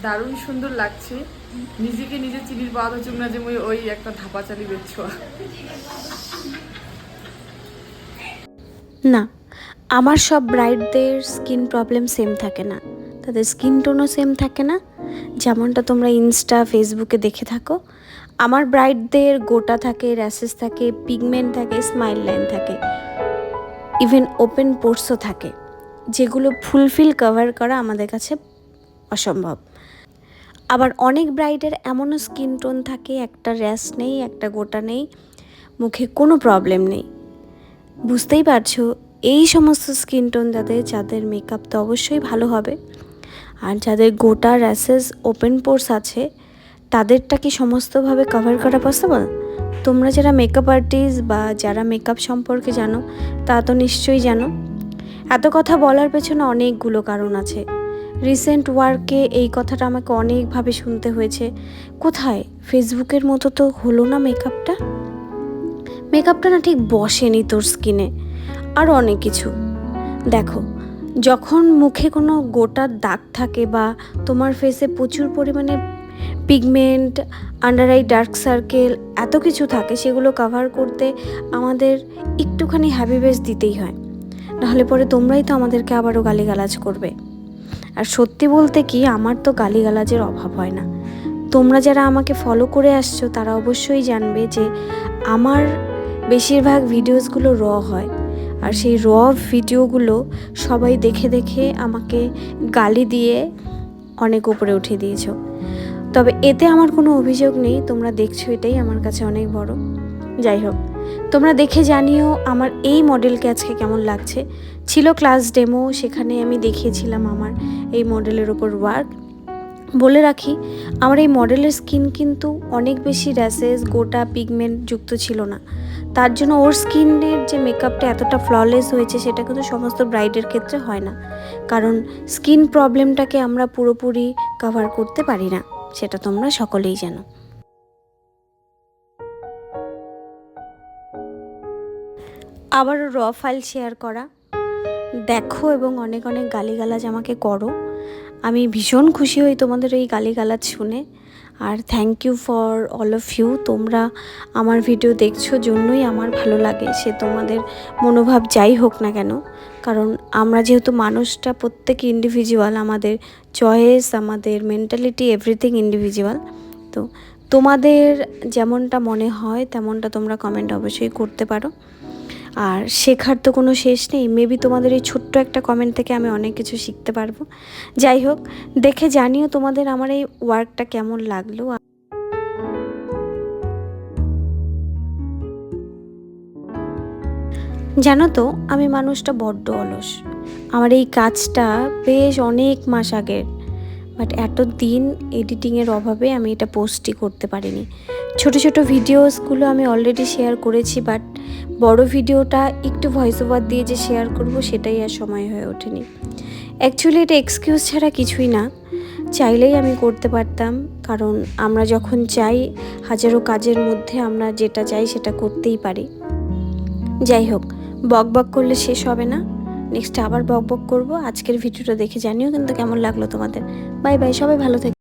দারুণ সুন্দর লাগছে। নিজেকে নিজে চিনির পাওয়া হচ্ছে না যে ওই একটা ধাপা চালি বেরছো না, আমার সব ব্রাইডদের স্কিন প্রবলেম সেম থাকে না, তাদের স্কিন টোনও সেম থাকে না। যেমনটা তোমরা ইনস্টা ফেসবুকে দেখে থাকো, আমার ব্রাইডদের গোটা থাকে, র্যাশেস থাকে, পিগমেন্ট থাকে, স্মাইল লাইন থাকে, ইভেন ওপেন পোর্সও থাকে, যেগুলো ফুলফিল কভার করা আমাদের কাছে অসম্ভব। আবার অনেক ব্রাইডের এমনও স্কিন টোন থাকে, একটা র্যাশ নেই, একটা গোটা নেই, মুখে কোনো প্রবলেম নেই। বুঝতেই পারছো, এই সমস্ত স্কিন টোন যাদের মেকআপ তো অবশ্যই ভালো হবে। আর যাদের গোটা র্যাশেস ওপেন পোর্স আছে, তাদেরটা কি সমস্তভাবে কভার করা পসিবল? তোমরা যারা মেকআপ আর্টিস্ট বা যারা মেকআপ সম্পর্কে জানো, তা তো নিশ্চয়ই জানো। এত কথা বলার পেছনে অনেকগুলো কারণ আছে। রিসেন্ট ওয়ার্কে এই কথাটা আমাকে অনেকভাবে শুনতে হয়েছে, কোথায় ফেসবুকের মতো তো হলো না মেকআপটা না ঠিক বসেনি তোর স্কিনে, আরও অনেক কিছু। দেখো, যখন মুখে কোনো গোটা দাগ থাকে বা তোমার ফেসে প্রচুর পরিমাণে pigment, under eye dark circle, এত কিছু থাকে, সেগুলো কভার করতে আমাদের একটুখানি হ্যাপি বেস দিতেই হয়, নাহলে পরে তোমরাই তো আমাদেরকে আবারও গালিগালাজ করবে। আর সত্যি বলতে কি, আমার তো গালিগালাজের অভাব হয় না। তোমরা যারা আমাকে ফলো করে আসছো তারা অবশ্যই জানবে যে আমার বেশিরভাগ ভিডিওসগুলো র হয়, আর সেই র ভিডিওগুলো সবাই দেখে দেখে আমাকে গালি দিয়ে অনেক উপরে উঠিয়ে দিয়েছো। তবে এতে আমার কোনো অভিযোগ নেই, তোমরা দেখছো, এটাই আমার কাছে অনেক বড়। যাই হোক, তোমরা দেখে জানিও আমার এই মডেলকে আজকে কেমন লাগছে। ছিল ক্লাস ডেমো, সেখানে আমি দেখিয়েছিলাম আমার এই মডেলের ওপর ওয়ার্ক। বলে রাখি, আমার এই মডেলের স্কিন কিন্তু অনেক বেশি র্যাশেস, গোটা, পিগমেন্ট যুক্ত ছিল না। তার জন্য ওর স্কিনের যে মেকআপটা এতটা ফ্ললেস হয়েছে, সেটা কিন্তু সমস্ত ব্রাইডের ক্ষেত্রে হয় না, কারণ স্কিন প্রবলেমটাকে আমরা পুরোপুরি কভার করতে পারি না, সেটা তোমরা সকলেই জানো। আবারও র ফাইল শেয়ার করা দেখো এবং অনেক অনেক গালিগালাজ আমাকে করো, আমি ভীষণ খুশি হই তোমাদের এই গালিগালাজ শুনে। আর thank you for all of you, তোমরা আমার ভিডিও দেখছো জন্যই আমার ভালো লাগে, সে তোমাদের মনোভাব যাই হোক না কেন। কারণ আমরা যেহেতু মানুষটা প্রত্যেকে ইন্ডিভিজুয়াল, আমাদের চয়েস, আমাদের মেন্টালিটি, এভরিথিং ইন্ডিভিজুয়াল। তো তোমাদের যেমনটা মনে হয় তেমনটা তোমরা কমেন্ট অবশ্যই করতে পারো। আর শেখার তো কোনো শেষ নেই, মেবি তোমাদের এই ছোট্ট একটা কমেন্ট থেকে আমি অনেক কিছু শিখতে পারবো। যাই হোক, দেখে জানিও তোমাদের আমার এই ওয়ার্কটা কেমন লাগলো। জানো তো, আমি মানুষটা বড্ড অলস, আমার এই কাজটা বেশ অনেক মাস আগের, বাট এত দিন এডিটিংয়ের অভাবে আমি এটা পোস্টই করতে পারিনি। ছোট ছোট ভিডিওসগুলো আমি অলরেডি শেয়ার করেছি, বাট বড় ভিডিওটা একটু ভয়েস ওভার দিয়ে যে শেয়ার করব, সেটাই আর সময় হয়ে ওঠেনি। অ্যাকচুয়ালি এটা এক্সকিউজ ছাড়া কিছুই না, চাইলেই আমি করতে পারতাম, কারণ আমরা যখন চাই হাজারো কাজের মধ্যে আমরা যেটা চাই সেটা করতেই পারি। যাই হোক, বক বক করলে শেষ হবে না, নেক্সট আবার বক বক করবো। আজকের ভিডিওটা দেখে জানিও কিন্তু কেমন লাগলো তোমাদের। বাই বাই, সবাই ভালো থেকো।